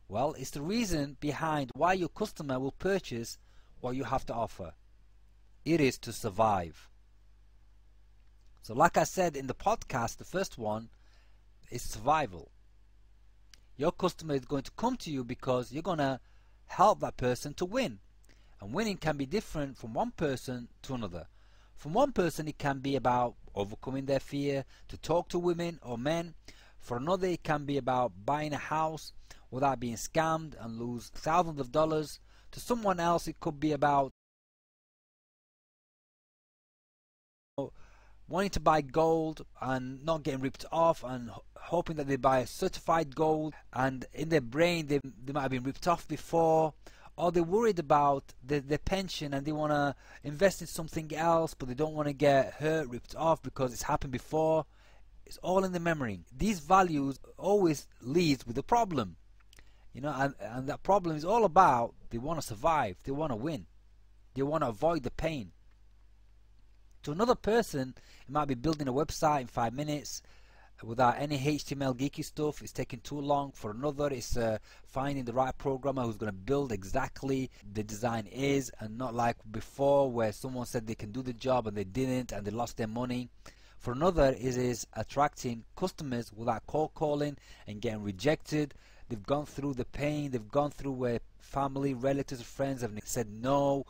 Well, it's the reason behind why your customer will purchase what you have to offer. It is to survive. So like I said in the podcast, the first one is survival. Your customer is going to come to you because you're going to help that person to win. And winning can be different from one person to another. From one person it can be about overcoming their fear to talk to women or men. For another it can be about buying a house without being scammed and lose thousands of dollars. To someone else it could be about wanting to buy gold and not getting ripped off and hoping that they buy certified gold, and in their brain they might have been ripped off before, or they're worried about their pension and they want to invest in something else but they don't want to get hurt, ripped off because it's happened before. It's all in the memory. These values always leads with a problem, you know, and that problem is all about they want to survive, they want to win, they want to avoid the pain. To another person it might be building a website in 5 minutes without any HTML geeky stuff. It's taking too long. For another it's finding the right programmer who's going to build exactly the design is, and not like before where someone said they can do the job and they didn't and they lost their money. For another it is attracting customers without cold calling and getting rejected. They've gone through the pain, they've gone through where family, relatives, friends have said no.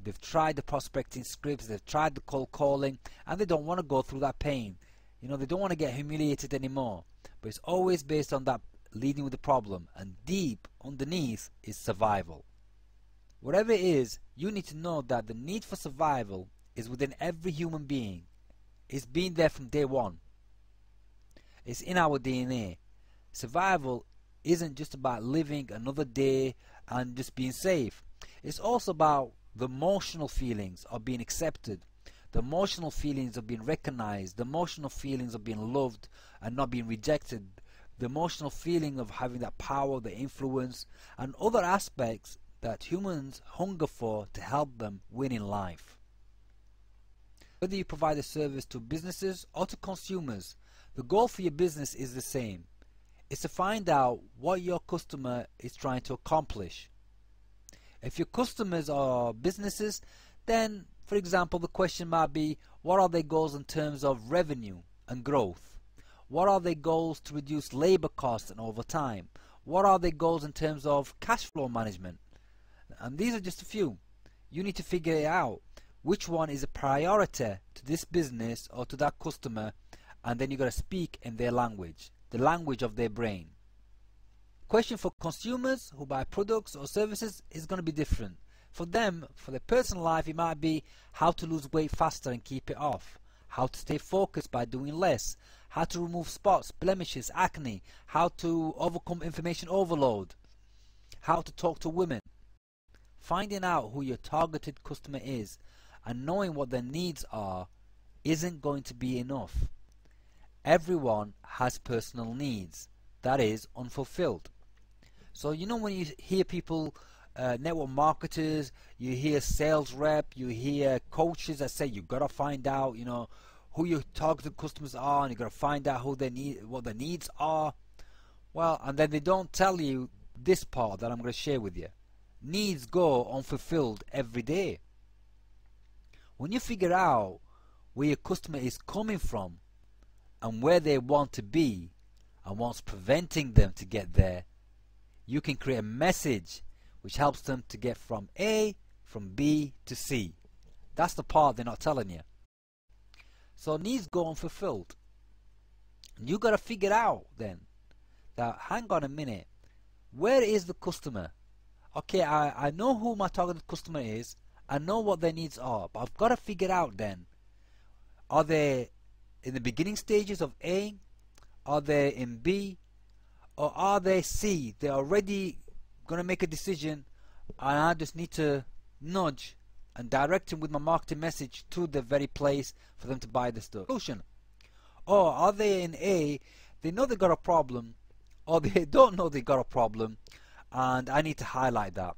They've tried the prospecting scripts, they've tried the cold calling, and they don't want to go through that pain. You know, they don't want to get humiliated anymore. But it's always based on that leading with the problem, and deep underneath is survival. Whatever it is, you need to know that the need for survival is within every human being. It's been there from day one. It's in our DNA. Survival isn't just about living another day and just being safe. It's also about the emotional feelings of being accepted, the emotional feelings of being recognized, the emotional feelings of being loved and not being rejected, the emotional feeling of having that power, the influence, and other aspects that humans hunger for to help them win in life. Whether you provide a service to businesses or to consumers, the goal for your business is the same. It's to find out what your customer is trying to accomplish. If your customers are businesses, then for example the question might be, what are their goals in terms of revenue and growth? What are their goals to reduce labor costs and overtime? What are their goals in terms of cash flow management? And these are just a few. You need to figure out which one is a priority to this business or to that customer, and then you got to speak in their language, the language of their brain. Question for consumers who buy products or services is going to be different. For them, for their personal life, it might be how to lose weight faster and keep it off, how to stay focused by doing less, how to remove spots, blemishes, acne, how to overcome information overload, how to talk to women. Finding out who your targeted customer is and knowing what their needs are isn't going to be enough. Everyone has personal needs, that is unfulfilled. So you know when you hear people, network marketers, you hear sales rep, you hear coaches that say you gotta find out, you know, who your targeted customers are, and you gotta find out who they need, what their needs are. Well, and then they don't tell you this part that I'm gonna share with you. Needs go unfulfilled every day. When you figure out where your customer is coming from and where they want to be and what's preventing them to get there, you can create a message which helps them to get from A, from B to C. That's the part they're not telling you. So needs go unfulfilled. You got to figure out then that, hang on a minute, where is the customer? Okay, I know who my targeted customer is, I know what their needs are, but I've got to figure out then, are they in the beginning stages of A, are they in B, or are they C? They're already going to make a decision and I just need to nudge and direct them with my marketing message to the very place for them to buy the solution. Or are they in A, they know they got a problem, or they don't know they got a problem, and I need to highlight that.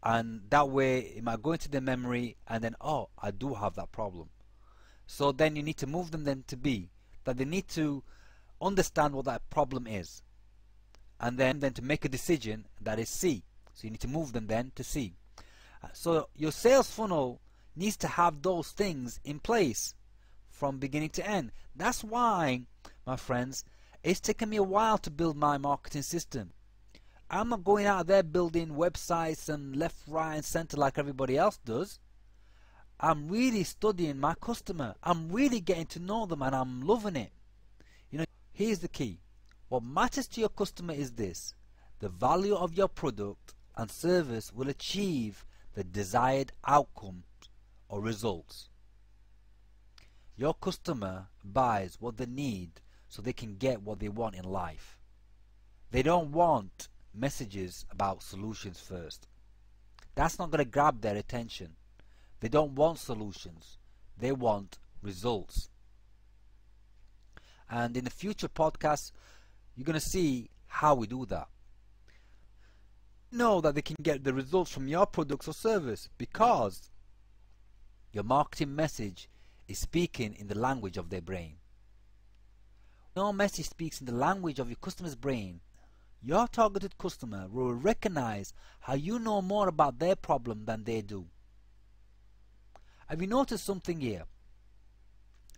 And that way it might go into their memory and then, oh, I do have that problem. So then you need to move them then to B, that they need to understand what that problem is. and then to make a decision, that is C. So you need to move them then to C. So your sales funnel needs to have those things in place from beginning to end. That's why, my friends, it's taken me a while to build my marketing system. I'm not going out there building websites and left, right and center like everybody else does. I'm really studying my customer. I'm really getting to know them, and I'm loving it. You know, here's the key. What matters to your customer is this: the value of your product and service will achieve the desired outcome or results. Your customer buys what they need so they can get what they want in life. They don't want messages about solutions first. That's not going to grab their attention. They don't want solutions. They want results. And in the future podcasts, you're going to see how we do that. Know that they can get the results from your products or service because your marketing message is speaking in the language of their brain. When your message speaks in the language of your customer's brain, your targeted customer will recognize how you know more about their problem than they do. Have you noticed something here?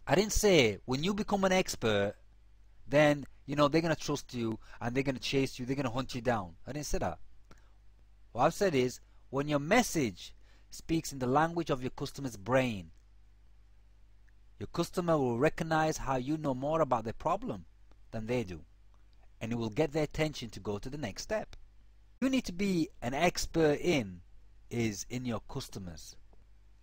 I didn't say when you become an expert, then they're going to trust you and they're going to chase you, they're going to hunt you down. I didn't say that. What I've said is, when your message speaks in the language of your customer's brain, your customer will recognize how you know more about their problem than they do, and it will get their attention to go to the next step. You need to be an expert in your customers,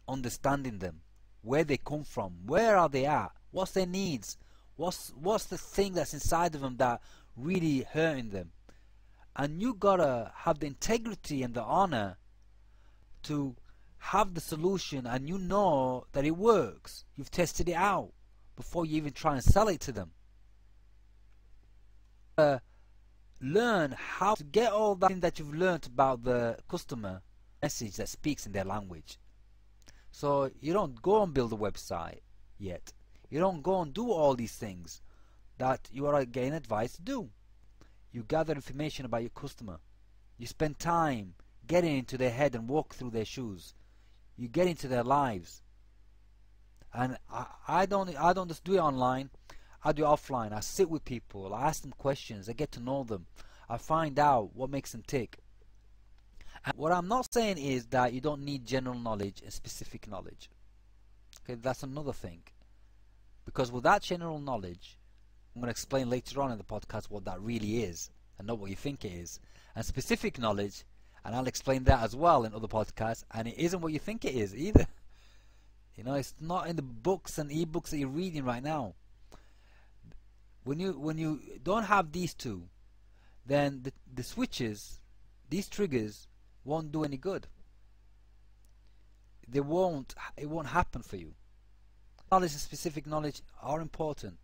understanding them, where they come from, where are they at, what's their needs, what's the thing that's inside of them that really hurting them. And you gotta have the integrity and the honor to have the solution, and you know that it works. You've tested it out before you even try and sell it to them. Learn how to get all that you've learned about the customer message that speaks in their language. So you don't go and build a website yet. You don't go and do all these things that you are getting advice to do. You gather information about your customer. You spend time getting into their head and walk through their shoes. You get into their lives. And I don't just do it online. I do it offline. I sit with people. I ask them questions. I get to know them. I find out what makes them tick. And what I'm not saying is that you don't need general knowledge and specific knowledge. Okay, that's another thing. Because with that general knowledge, I'm going to explain later on in the podcast what that really is and not what you think it is. And specific knowledge, and I'll explain that as well in other podcasts, and it isn't what you think it is either. It's not in the books and ebooks that you're reading right now. When you don't have these two, then the switches, these triggers, won't do any good. It won't happen for you. Knowledge and specific knowledge are important,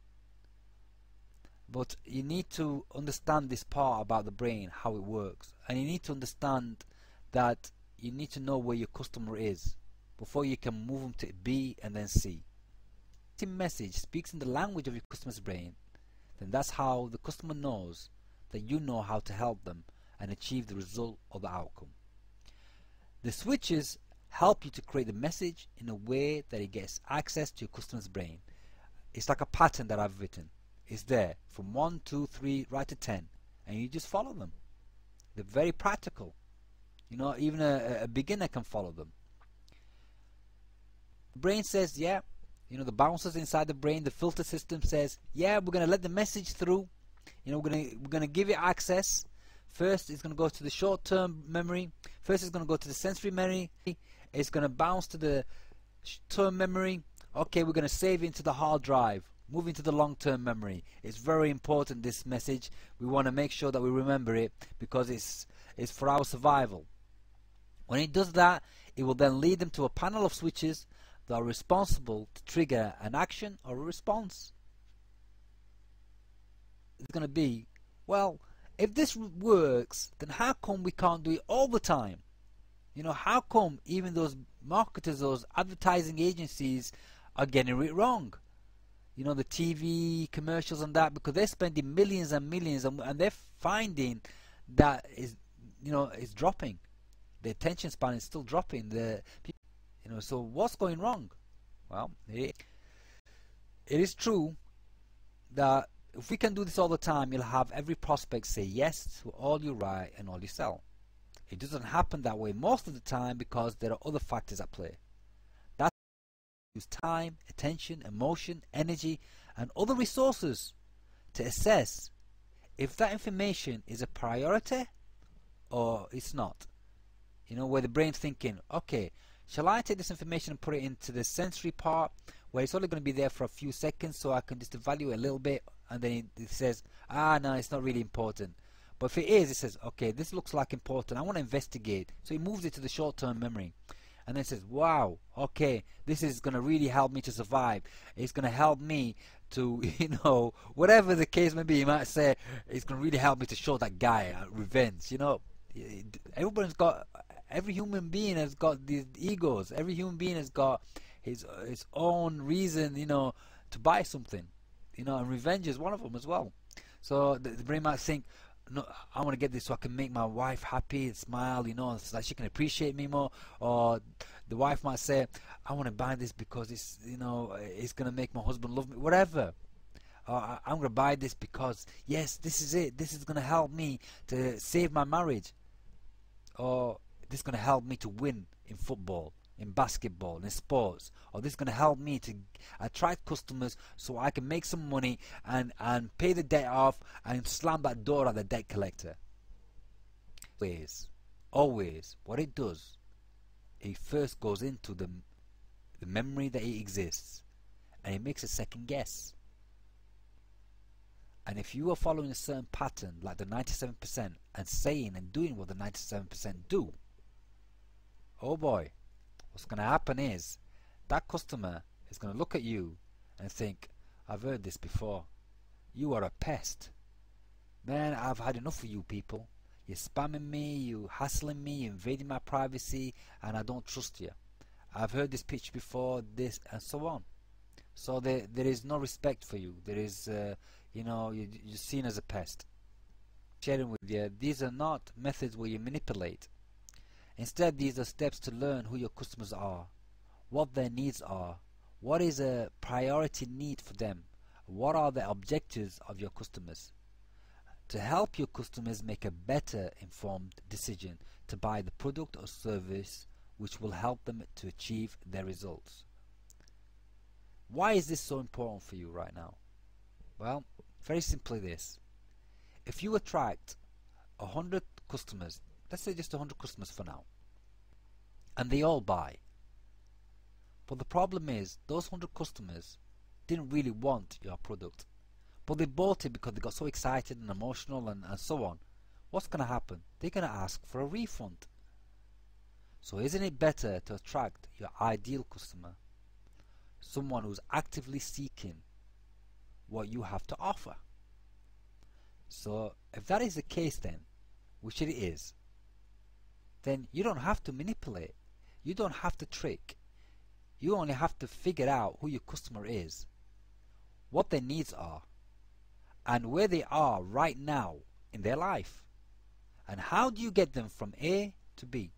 but you need to understand this part about the brain, how it works, and you need to understand that you need to know where your customer is before you can move them to B and then C. If the message speaks in the language of your customer's brain, then that's how the customer knows that you know how to help them and achieve the result or the outcome. The switches help you to create the message in a way that it gets access to your customer's brain. It's like a pattern that I've written. It's there from 1, 2, 3 right to 10, and you just follow them. They're very practical. Even a beginner can follow them. The brain says, yeah. The bouncers inside the brain, the filter system says, yeah, we're going to let the message through. We're going to give it access. First, it's going to go to the short-term memory. First, it's going to go to the sensory memory. It's going to bounce to the term memory. Okay, we're going to save it into the hard drive. Moving to the long-term memory. It's very important, this message. We want to make sure that we remember it because it's for our survival. When it does that, it will then lead them to a panel of switches that are responsible to trigger an action or a response. It's going to be, well, if this works, then how come we can't do it all the time? How come even those marketers, those advertising agencies are getting it wrong? you know, the TV commercials and that, because they're spending millions and millions, and they're finding that is, you know, it's dropping. The attention span is still dropping. You know, so what's going wrong? Well, it is true that if we can do this all the time, you'll have every prospect say yes to all you write and all you sell. It doesn't happen that way most of the time because there are other factors at play. That's use time, attention, emotion, energy, and other resources to assess if that information is a priority or it's not. You know, where the brain's thinking, okay, shall I take this information and put it into the sensory part where it's only going to be there for a few seconds so I can just evaluate a little bit, and then it says, no, it's not really important. But if it is, it says, okay, this looks like important, I want to investigate. So it moves it to the short-term memory. And then it says, wow, okay, this is going to really help me to survive. It's going to help me to, you know, whatever the case may be, you might say, it's going to really help me to show that guy revenge. You know, every human being has got these egos. Every human being has got his own reason, you know, to buy something. You know, and revenge is one of them as well. So the brain might think, no, I want to get this so I can make my wife happy and smile, you know, so that she can appreciate me more. Or the wife might say, I want to buy this because it's, you know, it's going to make my husband love me, whatever. Or I'm going to buy this because, yes, this is it. This is going to help me to save my marriage. Or this is going to help me to win in football, in basketball, in sports. Or this is going to help me to attract customers so I can make some money and pay the debt off and slam that door at the debt collector. Always, what it does, it first goes into the memory that it exists, and it makes a second guess. And if you are following a certain pattern, like the 97%, and saying and doing what the 97% do, oh boy, what's going to happen is that customer is going to look at you and think, I've heard this before. You are a pest. Man, I've had enough of you people. You're spamming me, you're hassling me, you're invading my privacy, and I don't trust you. I've heard this pitch before, this, and so on. So there is no respect for you. There is, you know, you're seen as a pest. Sharing with you, these are not methods where you manipulate. Instead, these are steps to learn who your customers are, what their needs are, what is a priority need for them, what are the objectives of your customers, to help your customers make a better informed decision to buy the product or service which will help them to achieve their results. Why is this so important for you right now? Well, very simply this. If you attract 100 customers, let's say just 100 customers for now, and they all buy, but the problem is those 100 customers didn't really want your product, but they bought it because they got so excited and emotional and so on. What's going to happen? They're going to ask for a refund. So isn't it better to attract your ideal customer, someone who's actively seeking what you have to offer? So if that is the case, then, which it is, then you don't have to manipulate, you don't have to trick, you only have to figure out who your customer is, what their needs are, and where they are right now in their life, and how do you get them from A to B.